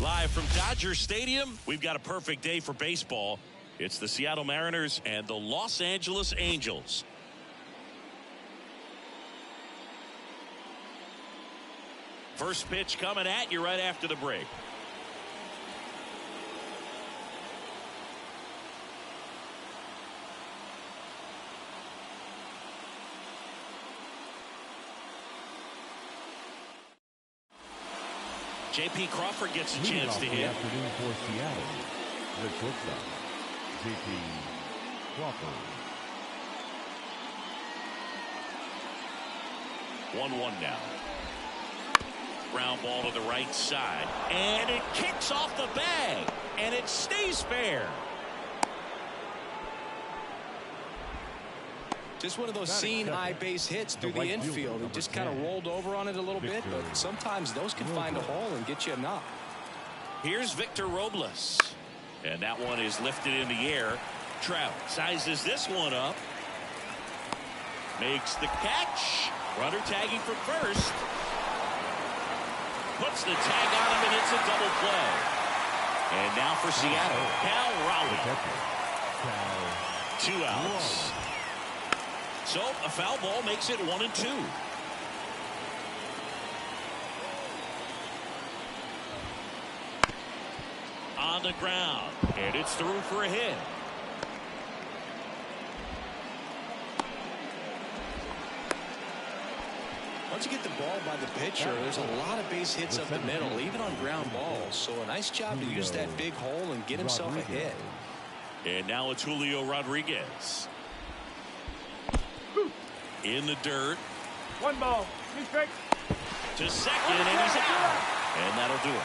Live from Dodger Stadium, we've got a perfect day for baseball. It's the Seattle Mariners and the Los Angeles Angels. First pitch coming at you right after the break. J.P. Crawford gets a chance to hit. Afternoon for Seattle. The shortstop, J.P. Crawford. 1-1 now. Ground ball to the right side, and it kicks off the bag, and it stays fair. Just one of those seeing high base hits through the infield. He just kind of rolled over on it a little bit, but sometimes those can find a hole and get you a knock. Here's Victor Robles, and that one is lifted in the air. Trout sizes this one up, makes the catch. Runner tagging for first, puts the tag on him, and it's a double play. And now for Seattle, Cal Raleigh. 2 outs. So a foul ball makes it 1-2. On the ground, and it's through for a hit. Once you get the ball by the pitcher, there's a lot of base hits up the middle, even on ground balls. So a nice job to use that big hole and get himself a hit. And now it's Julio Rodriguez. In the dirt. 1 ball. 2 strikes. To second, and he's out. And that'll do it.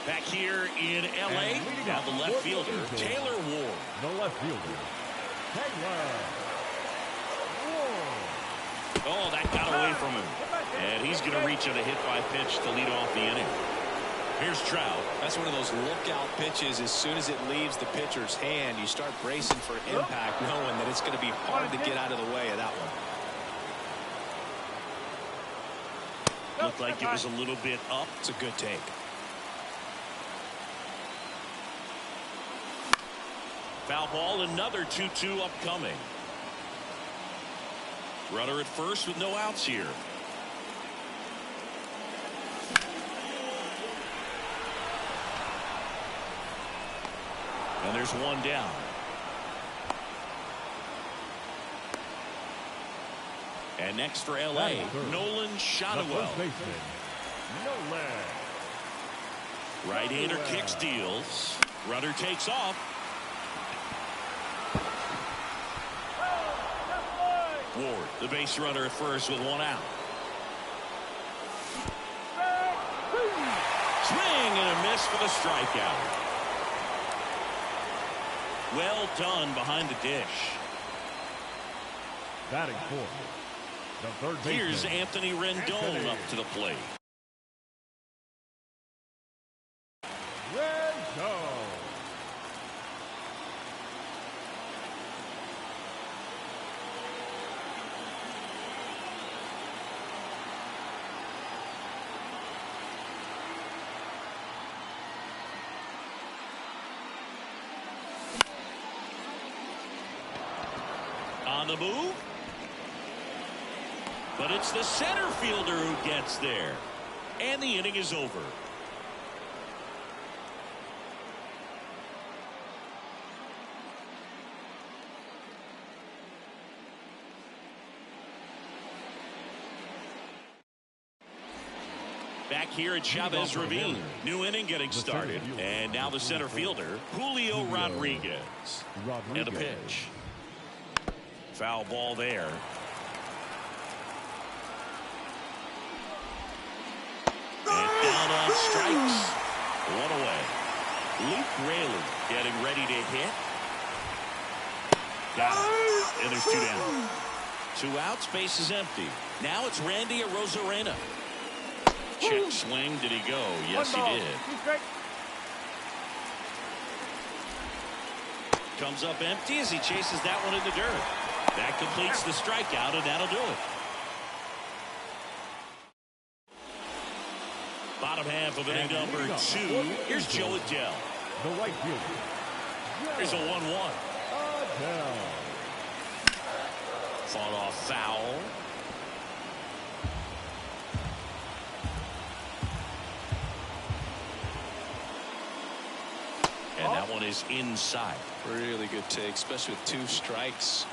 Back here in L.A., now the left fielder, Taylor Ward. The left fielder, Taylor Ward. Oh, that got away from him. And he's going to reach on a hit by pitch to lead off the inning. Here's Trout. That's one of those lookout pitches. As soon as it leaves the pitcher's hand, you start bracing for impact, knowing that it's going to be hard to get out of the way of that one. Looked like it was a little bit up. It's a good take. Foul ball, another 2-2 upcoming. Runner at first with no outs here. And there's one down. And next for L.A., Nolan Shotwell. Right-hander kicks, deals. Runner takes off. Ward, the base runner at first with 1 out. Swing and a miss for the strikeout. Well done behind the dish. Batting fourth, the third baseman. Here's Anthony Rendon up to the plate. Rendon. On the move. But it's the center fielder who gets there. And the inning is over. Back here at Chavez Ravine. New inning getting started. And now the center fielder, Julio Rodriguez. And a pitch. Foul ball there. And down on strikes. 1 away. Luke Raley getting ready to hit. Got it. And there's 2 down. 2 outs, base is empty. Now it's Randy Arozarena. Check swing. Did he go? Yes, he did. Comes up empty as he chases that one in the dirt. That completes the strikeout, and that'll do it. Bottom half of inning number 2. Here's Joe Adele. The right fielder. Here's a 1-1. Adele. Fought off foul. And that one is inside. Really good take, especially with 2 strikes.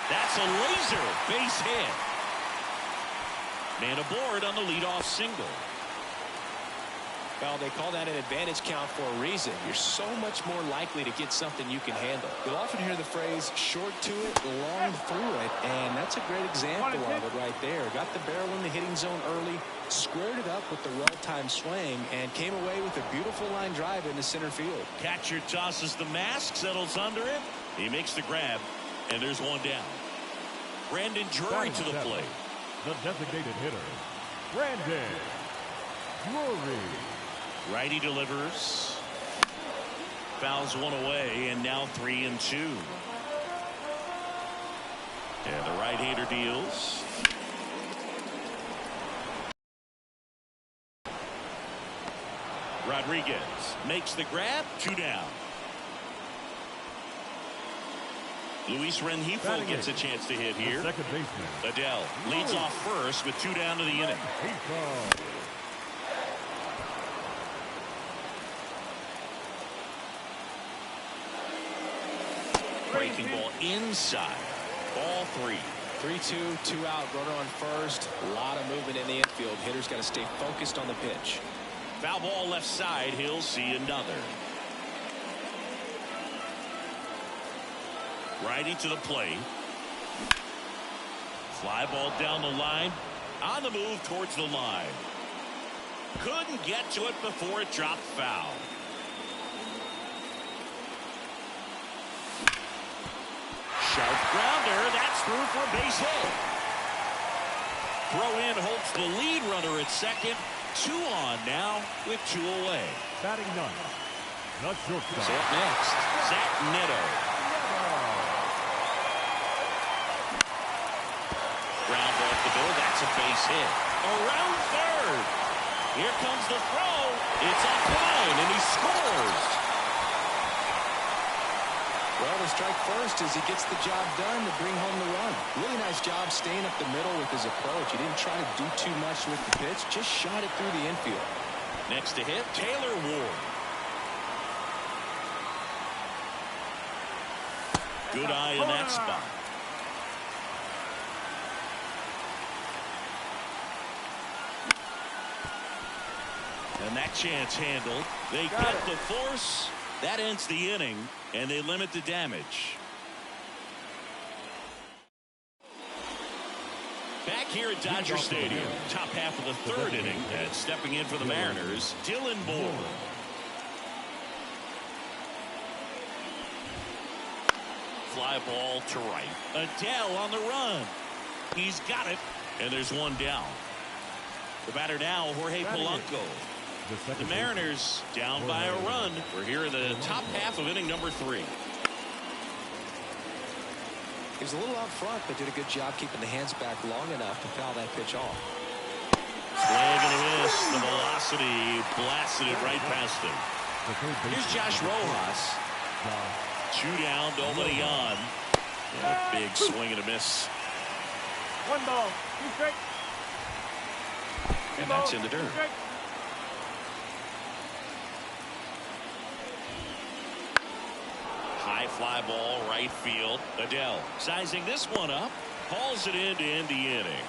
That's a laser base hit. Man aboard on the leadoff single. Well, they call that an advantage count for a reason. You're so much more likely to get something you can handle. You'll often hear the phrase short to it, long through it, and that's a great example of it right there. Got the barrel in the hitting zone early, squared it up with the well-timed swing, and came away with a beautiful line drive into center field. Catcher tosses the mask, settles under it. He makes the grab, and there's one down. Brandon Drury to the plate. The designated hitter, Brandon Drury. Righty delivers. Fouls one away, and now 3-2. And the right-hander deals. Rodriguez makes the grab. 2 down. Luis Rengifo gets a chance to hit here. Second baseman. Adele leads off first with 2 down to the inning. Breaking ball inside. Ball 3. 3-2, 2 out, runner on first. A lot of movement in the infield. Hitter's got to stay focused on the pitch. Foul ball left side. He'll see another. Righty to the plate. Fly ball down the line. On the move towards the line. Couldn't get to it before it dropped foul. Sharp grounder. That's through for a base hit. Throw in holds the lead runner at second. 2 on now with 2 away. Batting 9. The shortstop. So up next, Zach Neto. Ground ball to the middle. That's a base hit. Around third. Here comes the throw. It's offline, and he scores. Well, the strike first as he gets the job done to bring home the run. Really nice job staying up the middle with his approach. He didn't try to do too much with the pitch, just shot it through the infield. Next to hit, Taylor Ward. Good eye in that spot. And that chance handled. They get the force. That ends the inning, and they limit the damage. Back here at Dodger Stadium, top half of the 3rd inning, and stepping in for the Mariners, Dylan Moore. Fly ball to right. Adele on the run. He's got it, and there's 1 down. The batter now, Jorge Polanco. The Mariners down by a run. We're here in the top half of inning number 3. He was a little out front, but did a good job keeping the hands back long enough to foul that pitch off. Swing and a miss. The velocity blasted it right past him. Here's Josh Rojas. 2 down, nobody on. And a big swing and a miss. 1 ball, 2 strikes. And that's in the dirt. High fly ball, right field. Adele sizing this one up. Hauls it in to end the inning.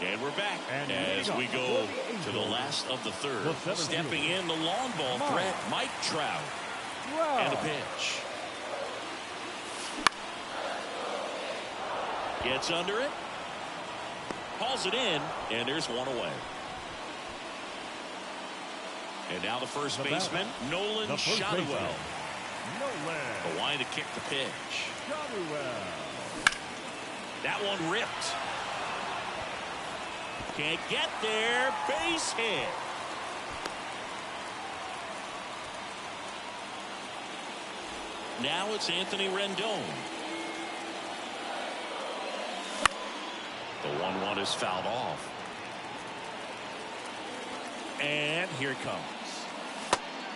And we're back as we go to the last of the 3rd. Stepping in the long ball threat, Mike Trout. And a pitch. Gets under it. Hauls it in, and there's 1 away. And now the first baseman, Nolan Shotwell. The line to kick the pitch. That one ripped. Can't get there. Base hit. Now it's Anthony Rendon. The 1-1 is fouled off. And here it comes.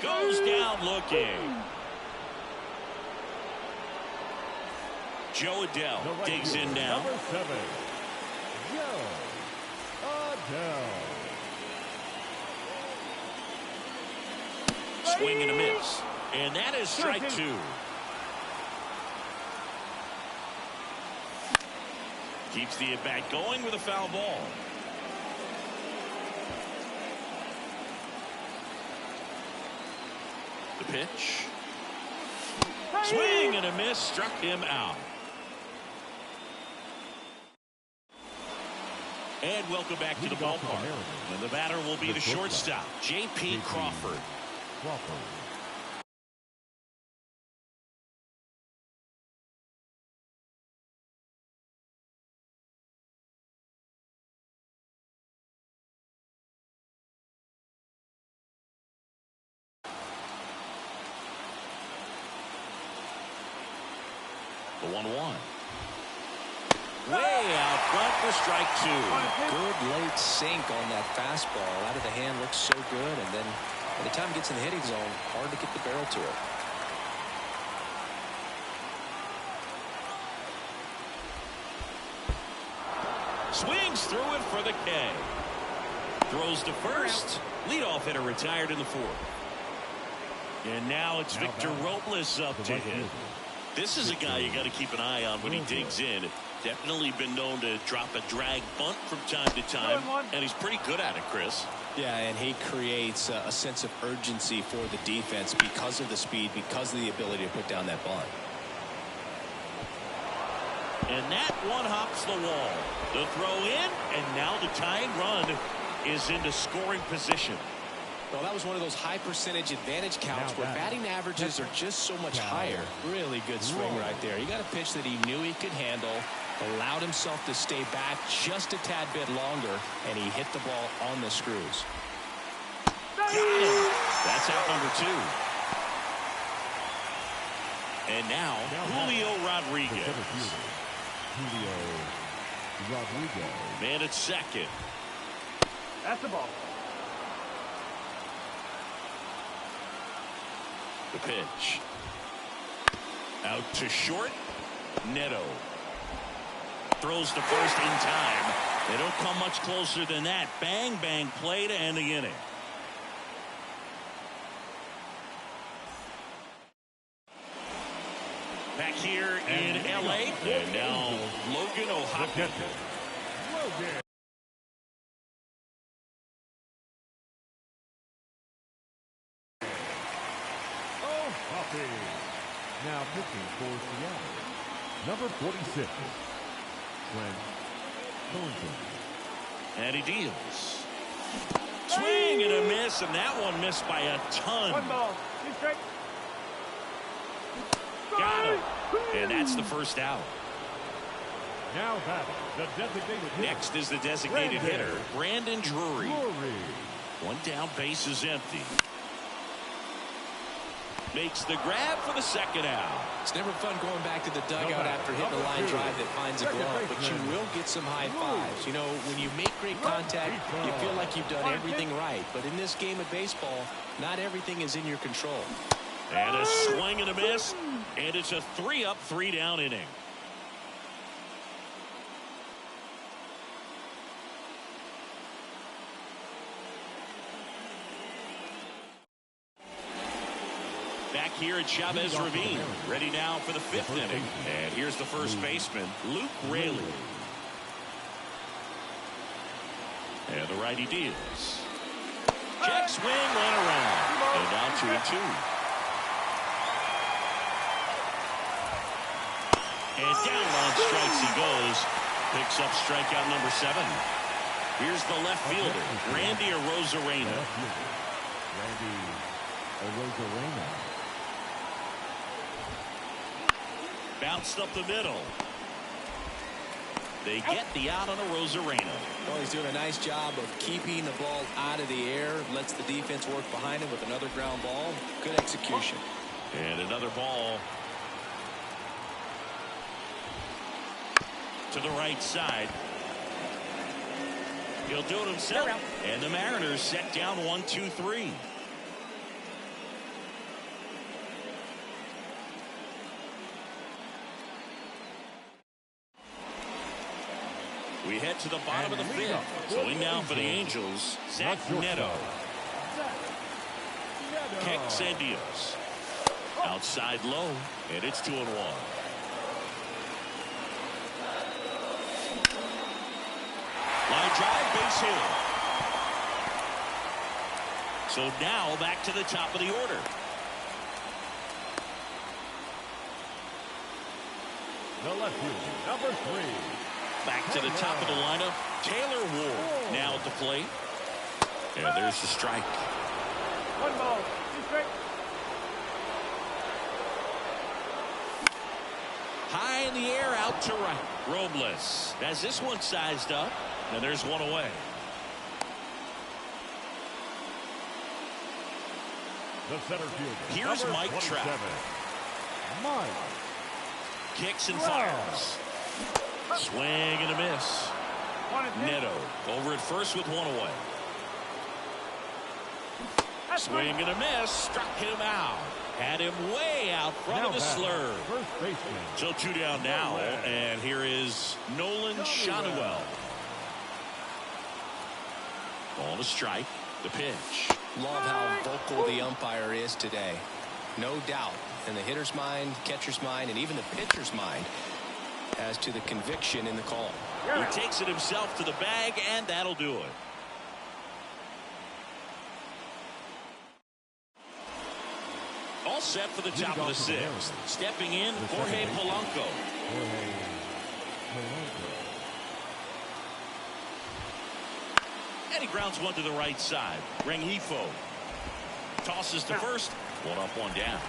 Goes down looking. Joe Adele digs in now. Number 7, Joe Adele. Swing and a miss. And that is strike 2. Keeps the at-bat going with a foul ball. The pitch. Swing and a miss. Struck him out. And welcome back to the ballpark. And the batter will be the shortstop, J.P. Crawford. The 1-1. Way out front for strike 2. Good late sink on that fastball. Out of the hand looks so good, and then by the time it gets in the hitting zone, hard to get the barrel to it. Swings through it for the K. Throws to first. Leadoff hitter retired in the 4th. And now it's Victor Robles up to hit. This is a guy you got to keep an eye on when he digs in. Definitely been known to drop a drag bunt from time to time, and he's pretty good at it, Chris. Yeah, and he creates a sense of urgency for the defense because of the speed, because of the ability to put down that bunt. And that one hops the wall. The throw in, and now the tying run is into scoring position. Well, that was one of those high percentage advantage counts where batting averages are just so much higher. Really good swing right there. He got a pitch that he knew he could handle, allowed himself to stay back just a tad bit longer, and he hit the ball on the screws. Got him. That's out number 2. And now Julio Rodriguez. Man at second. That's the ball. The pitch. Out to short. Neto. Throws to first in time. They don't come much closer than that. Bang, bang play to end the inning. Back here in L.A. And now Logan O'Hoppe. Now pitching for Seattle, number 46, Trent Thornton. And he deals. Swing and a miss, and that one missed by a ton. 1 ball. 2 strike. Got him. And that's the first out. Now batting the designated hitter. Next is the designated hitter, Brandon Drury. 1 down, base is empty. Makes the grab for the second out. It's never fun going back to the dugout after hitting a line drive that finds a glove, but you will get some high fives. You know, when you make great contact, you feel like you've done everything right. But in this game of baseball, not everything is in your control. And a swing and a miss, and it's a 3-up, 3-down inning. Back here at Chavez Ravine, ready now for the 5th inning. And here's the first baseman, Luke Raley. And the righty deals. Check swing, one around. And now 2-2. And down on strikes he goes. Picks up strikeout number 7. Here's the left fielder, Randy Arozarena. Randy Arozarena. Bounced up the middle. They get the out on Arozarena. Well, he's doing a nice job of keeping the ball out of the air. Lets the defense work behind him with another ground ball. Good execution. And another ball to the right side. He'll do it himself. And the Mariners set down 1-2-3. We head to the bottom of the fifth. Going down for the Angels, Zach Neto. Kicks and deals. Outside low, and it's 2-1. Line drive, base hit. So now back to the top of the order. The left fielder, number 3. Back to the top of the lineup, Taylor Ward now at the plate. And there's the strike. 1 ball, 2 strikes. High in the air, out to right. Robles has this one sized up, and there's one away. The center fielder, Here's number Mike 27. Trout. Mike. Kicks and fires. Swing and a miss. Neto over at first with one away. Swing and a miss. Struck him out. Had him way out front of the slur. First baseman. So 2 down now, and here is Nolan Shanuel. On a strike. The pitch. Love how vocal the umpire is today. No doubt in the hitter's mind, catcher's mind, and even the pitcher's mind as to the conviction in the call. He takes it himself to the bag, and that'll do it. All set for the top of the sixth. Stepping in, Jorge Polanco. And he grounds one to the right side. Rengifo tosses to first. 1 up, 1 down.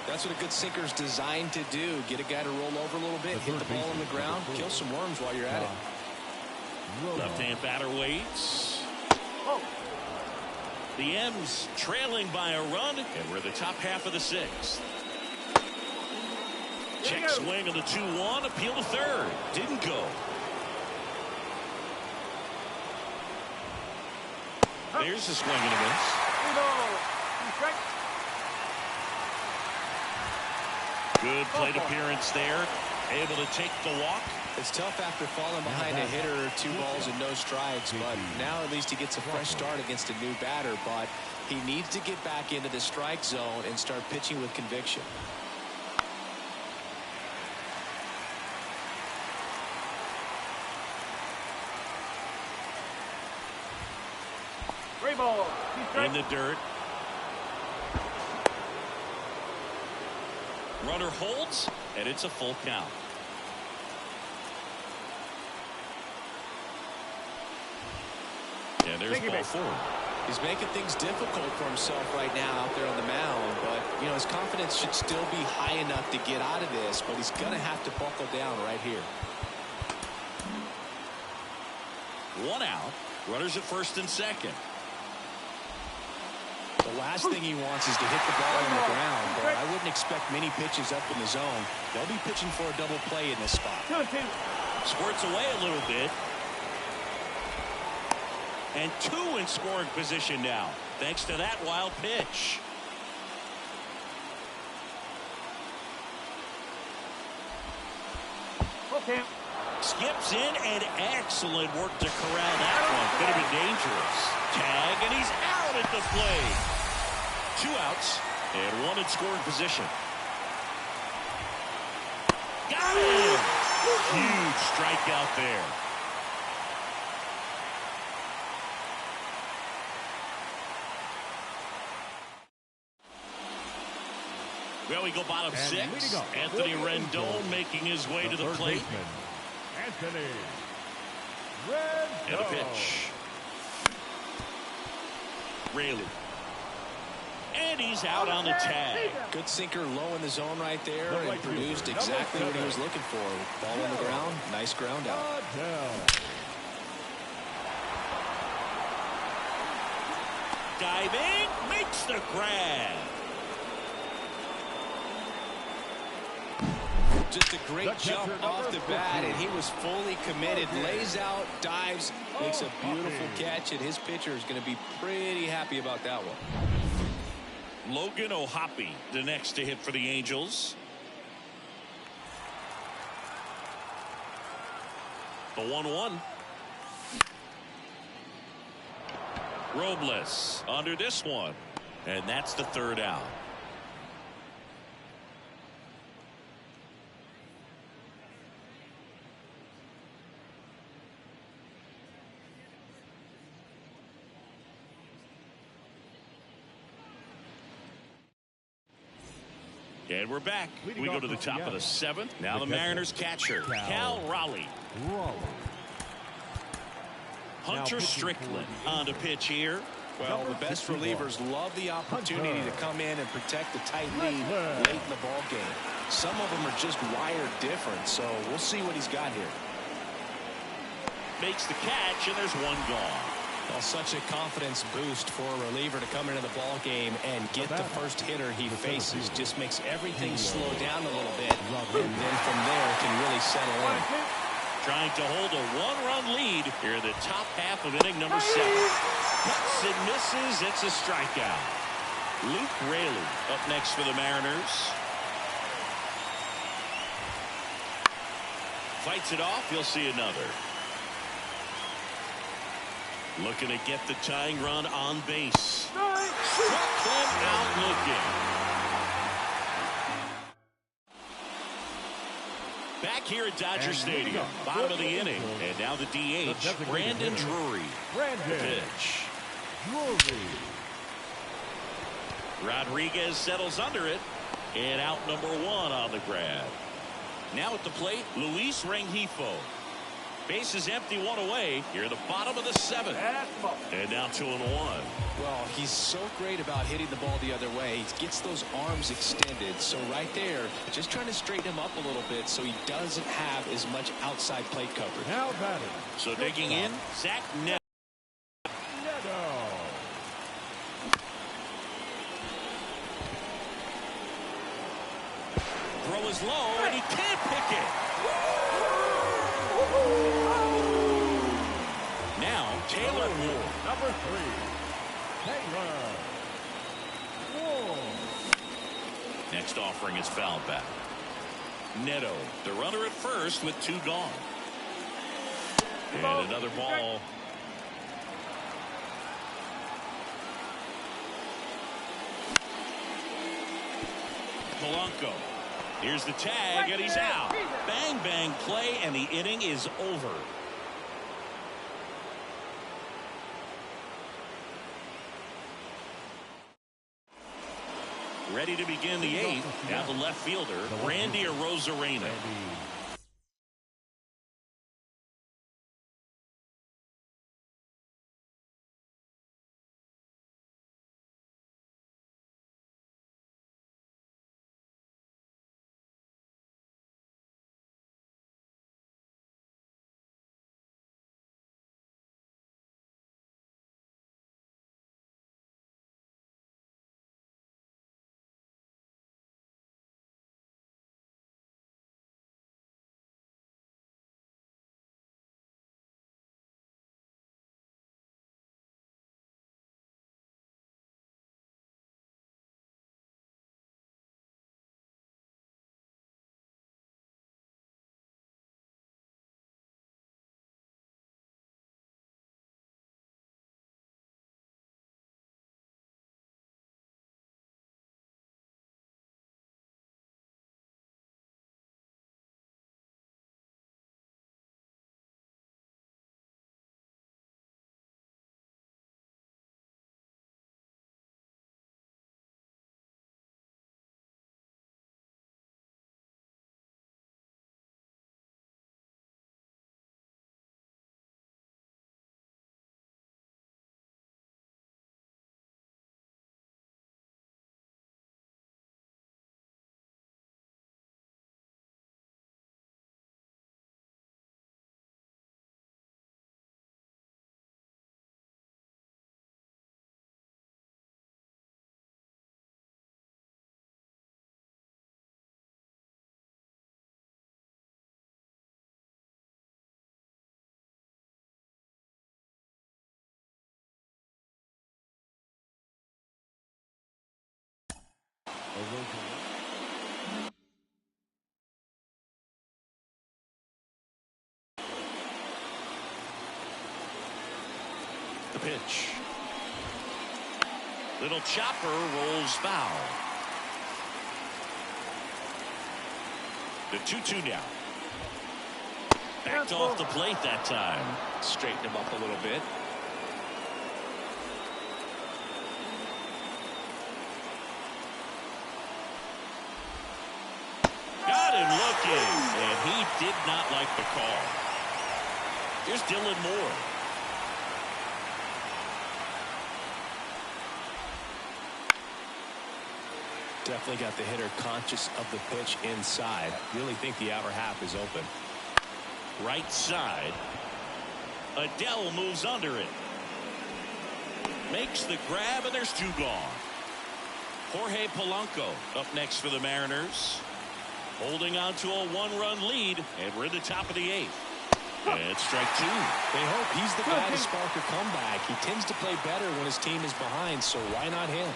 That's what a good sinker's designed to do. Get a guy to roll over a little bit, hit the ball on the ground, kill some worms while you're at it. Left-hand batter waits. The M's trailing by a run, and we're the top half of the sixth. Check swing on the 2-1, appeal to third. Didn't go. There's a swing and a miss. Good plate appearance there. Able to take the walk. It's tough after falling behind a hitter, 2 balls and no strikes, but now at least he gets a fresh start against a new batter, but he needs to get back into the strike zone and start pitching with conviction. Ball. In the dirt. Runner holds, and it's a full count. And there's ball 4. He's making things difficult for himself right now out there on the mound, but you know his confidence should still be high enough to get out of this, but he's going to have to buckle down right here. 1 out. Runners at first and second. The last thing he wants is to hit the ball on the ground, but I wouldn't expect many pitches up in the zone. They'll be pitching for a double play in this spot. Squirts away a little bit. And 2 in scoring position now, thanks to that wild pitch. Okay. Skips in, and excellent work to corral that one. Could have been dangerous. Tag, and he's out at the plate. 2 outs, and 1 in scoring position. Got him! Huge strikeout there. Well, we go bottom 6. Anthony Rendon making his way to the plate. Anthony And a pitch. Raley. And he's out on the tag. Good sinker low in the zone right there and produced exactly what he was looking for. Ball on the ground. Nice ground out. Diving. Makes the grab. Just a great jump off the bat, and he was fully committed. Lays out, dives, makes a beautiful catch, and his pitcher is going to be pretty happy about that one. Logan O'Hoppe, the next to hit for the Angels. The 1-1. Robles under this one, and that's the third out. And we're back. We go to the top of the seventh. Now the Mariners catcher, Cal Raleigh. Hunter Strickland on the pitch here. Well, the best relievers love the opportunity to come in and protect the tight lead late in the ball game. Some of them are just wired different, so we'll see what he's got here. Makes the catch, and there's one gone. Well, such a confidence boost for a reliever to come into the ball game and get the first hitter he faces. Just makes everything slow down a little bit, and then from there can really settle in. Trying to hold a one-run lead here in the top half of inning number 7. Cuts and misses. It's a strikeout. Luke Raley up next for the Mariners. Fights it off. You'll see another. Looking to get the tying run on base. Struck him out looking. Back here at Dodger Stadium, bottom of the inning, and now the DH, Brandon Drury. Pitch. Rodriguez settles under it, and out number 1 on the grab. Now at the plate, Luis Rengifo. Base is empty, 1 away. Here at the bottom of the 7th. And now 2-1. Well, he's so great about hitting the ball the other way. He gets those arms extended. So right there, just trying to straighten him up a little bit so he doesn't have as much outside plate coverage. Now batting. So digging in, Zach Neto. Throw is low, and he can't pick it. Now, Taylor Ward. Number 3. Taylor Ward. Next offering is fouled back. Neto, the runner at first with 2 gone. And another ball. Polanco. Here's the tag, and he's out. Bang, bang play, and the inning is over. Ready to begin the 8th. Now the left fielder, Randy Arozarena. the pitch. Little chopper rolls foul. The 2-2 now. Backed off the plate that time. Straighten him up a little bit. Got him looking, and he did not like the call. Here's Dylan Moore. Definitely got the hitter conscious of the pitch inside. Really think the outer half is open. Right side. Adele moves under it. Makes the grab, and there's 2 gone. Jorge Polanco up next for the Mariners. Holding on to a 1-run lead, and we're in the top of the 8th. And strike 2. They hope he's the guy to spark a comeback. He tends to play better when his team is behind, so why not him?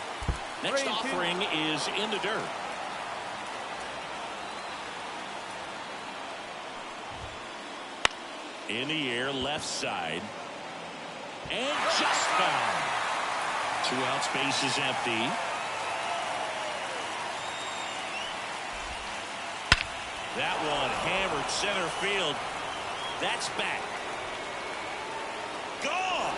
Next offering is in the dirt. In the air, left side. And just foul. 2 out, space is empty. That one hammered center field. That's back. Gone.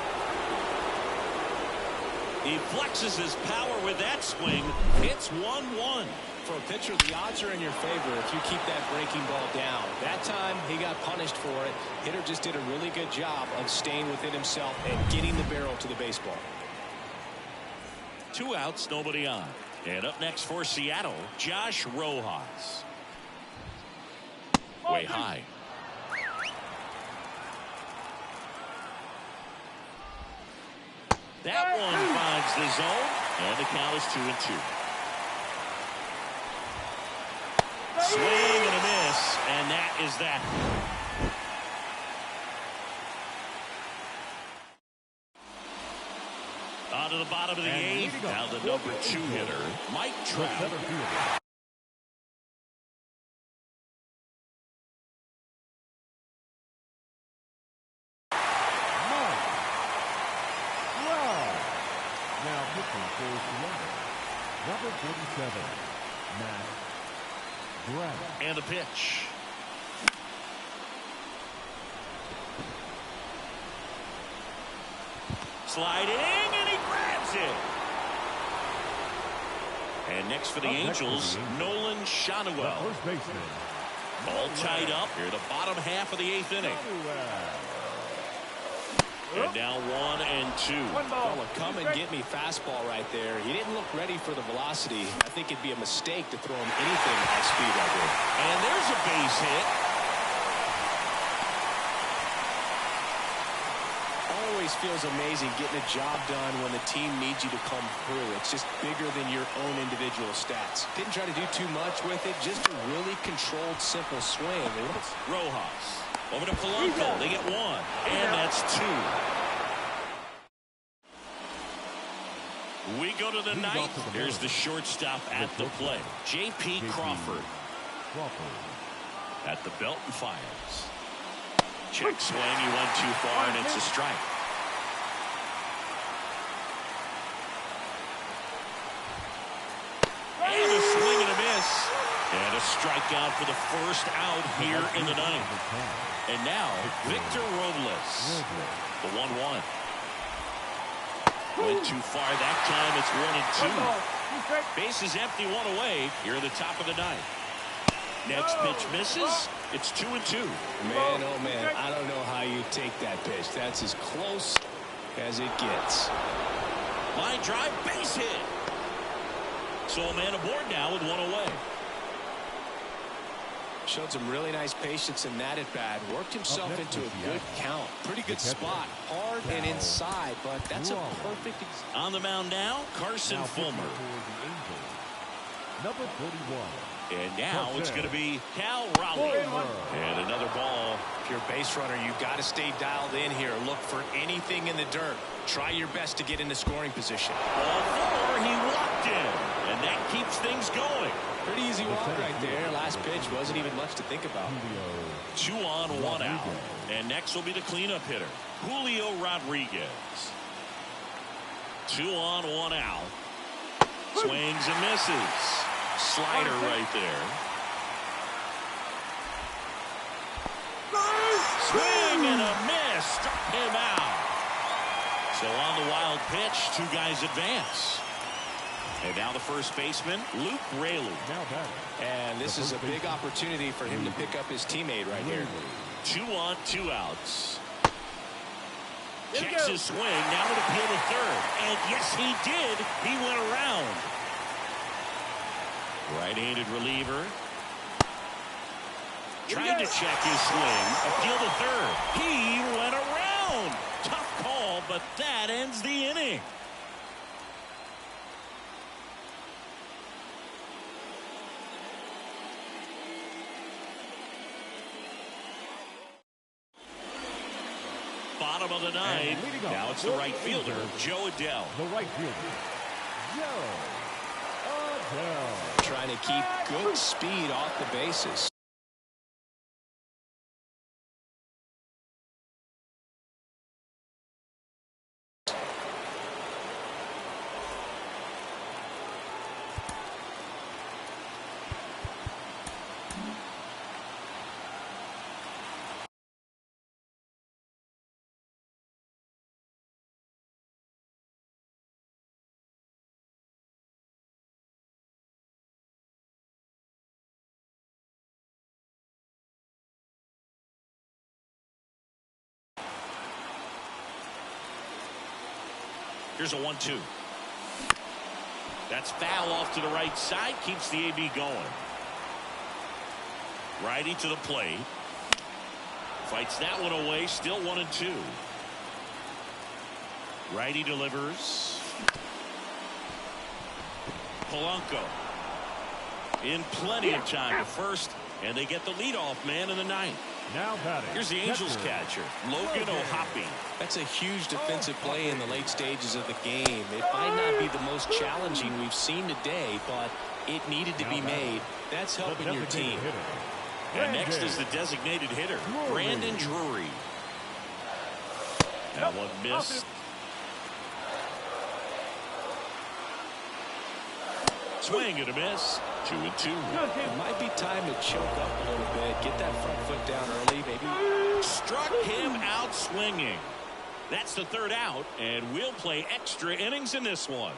He flexes his power with that swing. It's 1-1. For a pitcher, the odds are in your favor if you keep that breaking ball down. That time, he got punished for it. Hitter just did a really good job of staying within himself and getting the barrel to the baseball. 2 outs, nobody on. And up next for Seattle, Josh Rojas. Way high. That one finds the zone, and the count is 2-2. Swing and a miss, and that is that. On to the bottom of the 8th. Now the number 2 hitter, Mike Trout. Now pitching for Seattle, number 47, Matt Grant. And the pitch. Sliding, and he grabs it. And next for the Angels, Nolan Schanuel. First baseman. All tied up here, the bottom half of the 8th inning. And now 1-2. Well, a come and get me fastball right there. He didn't look ready for the velocity. I think it'd be a mistake to throw him anything at speed right there. And there's a base hit. Always feels amazing getting a job done when the team needs you to come through. It's just bigger than your own individual stats. Didn't try to do too much with it. Just a really controlled, simple swing. Rojas. Over to Polanco. They get 1. And that's 2. We go to the 9th. Here's the shortstop at the plate. J.P. Crawford. At the belt and fires. Check swing. He went too far, and it's a strike. And a swing and a miss. And a strikeout for the first out here in the 9th. And now, Victor Robles. The 1-1. Went too far that time. It's 1-2. Base is empty, 1 away. Here at the top of the 9th. Next pitch misses. It's 2-2. Man, oh man, I don't know how you take that pitch. That's as close as it gets. Line drive, base hit. So a man aboard now with 1 away. Showed some really nice patience in that at bat. Worked himself into a good count. Pretty good spot. Hard and inside, but that's a perfect. On the mound now, Carson Fulmer. Number 41. And now it's going to be Cal Raleigh. And another ball. If you're a base runner, you've got to stay dialed in here. Look for anything in the dirt. Try your best to get into scoring position. Ball 4, he walked in. And that keeps things going. Pretty easy walk right there. Last pitch wasn't even much to think about. 2 on, 1 out. And next will be the cleanup hitter, Julio Rodriguez. 2 on, 1 out. Swings and misses. Slider right there. Swing and a miss. Struck him out. So on the wild pitch, 2 guys advance. And now the first baseman, Luke Raley. And this is a big opportunity for him to pick up his teammate right here. 2 on, 2 outs. Checks his swing. Now to appeal to third. And yes, he did. He went around. Right-handed reliever. Tried to check his swing. Appeal to third. He went around. Tough call, but that ends the inning. Bottom of the ninth. Now it's the right fielder, Joe Adele. The right fielder, Joe Adele. Trying to keep good speed off the bases. Here's a 1-2. That's foul off to the right side. Keeps the AB going. Righty to the plate. Fights that one away. Still 1-2. Righty delivers. Polanco in plenty of time to first, and they get the leadoff man in the ninth. Now batting. Here's the Angels catcher, Logan O'Hoppe. That's a huge defensive play in the late stages of the game. It might not be the most challenging we've seen today, but it needed to be made. That's helping your team. And next is the designated hitter, Brandon Drury. That one missed. Swing and a miss. 2-2. It might be time to choke up a little bit. Get that front foot down early, maybe. Struck him out swinging. That's the third out, and we'll play extra innings in this one.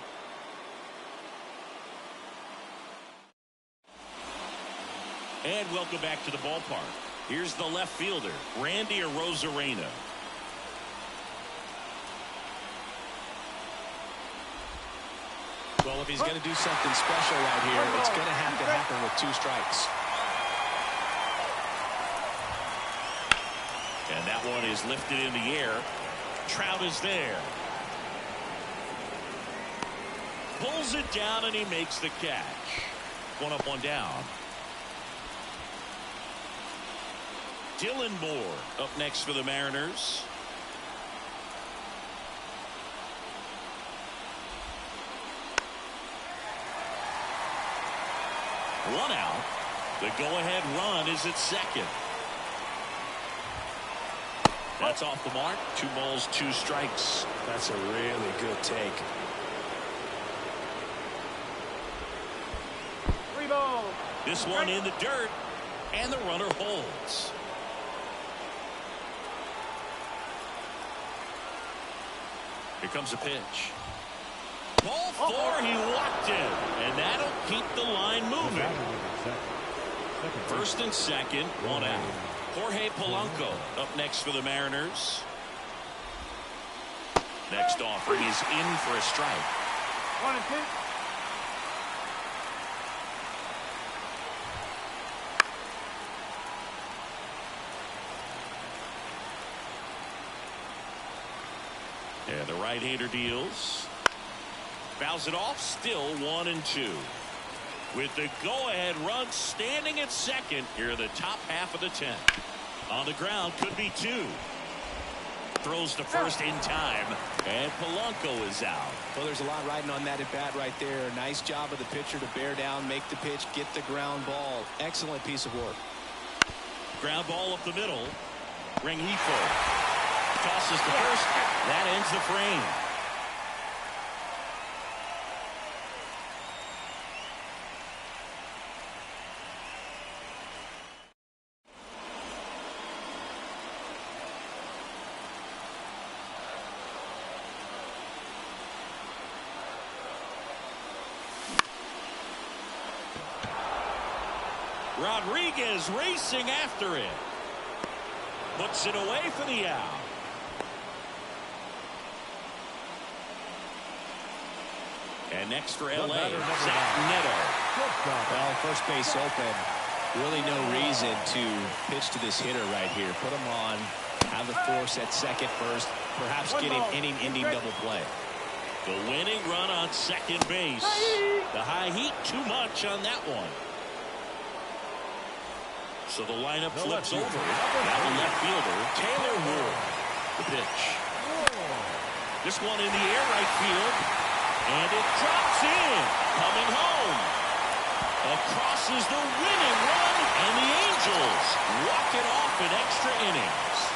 And welcome back to the ballpark. Here's the left fielder, Randy Arozarena. Well, if he's going to do something special right here, it's going to have to happen with 2 strikes. And that one is lifted in the air. Trout is there. Pulls it down, and he makes the catch. 1 up, 1 down. Dylan Moore up next for the Mariners. One out. The go-ahead run is at second. That's off the mark. 2 balls, 2 strikes. That's a really good take. 3 balls. This one in the dirt, and the runner holds. Here comes a pitch. Ball 4, he walked in, and that'll keep the line moving. First and second, 1 out. Jorge Polanco up next for the Mariners. Next offering is in for a strike. 1-2. And the right-hander deals. Fouls it off, still 1-2. With the go-ahead run standing at second here in the top half of the 10th. On the ground, could be 2. Throws to first in time, and Polanco is out. Well, there's a lot riding on that at bat right there. Nice job of the pitcher to bear down, make the pitch, get the ground ball. Excellent piece of work. Ground ball up the middle. Rengifo tosses to first. That ends the frame. Rodriguez racing after it. Puts it away for the out. And next for LA, Zach Neto. Well, first base open. Really no reason to pitch to this hitter right here. Put him on, have the force at second first, perhaps get an inning-ending double play. The winning run on second base. The high heat, too much on that one. So the lineup flips over. Now the left fielder, Taylor Ward. The pitch. This one in the air, right field. And it drops in. Coming home. Across is the winning run. And the Angels walk it off in extra innings.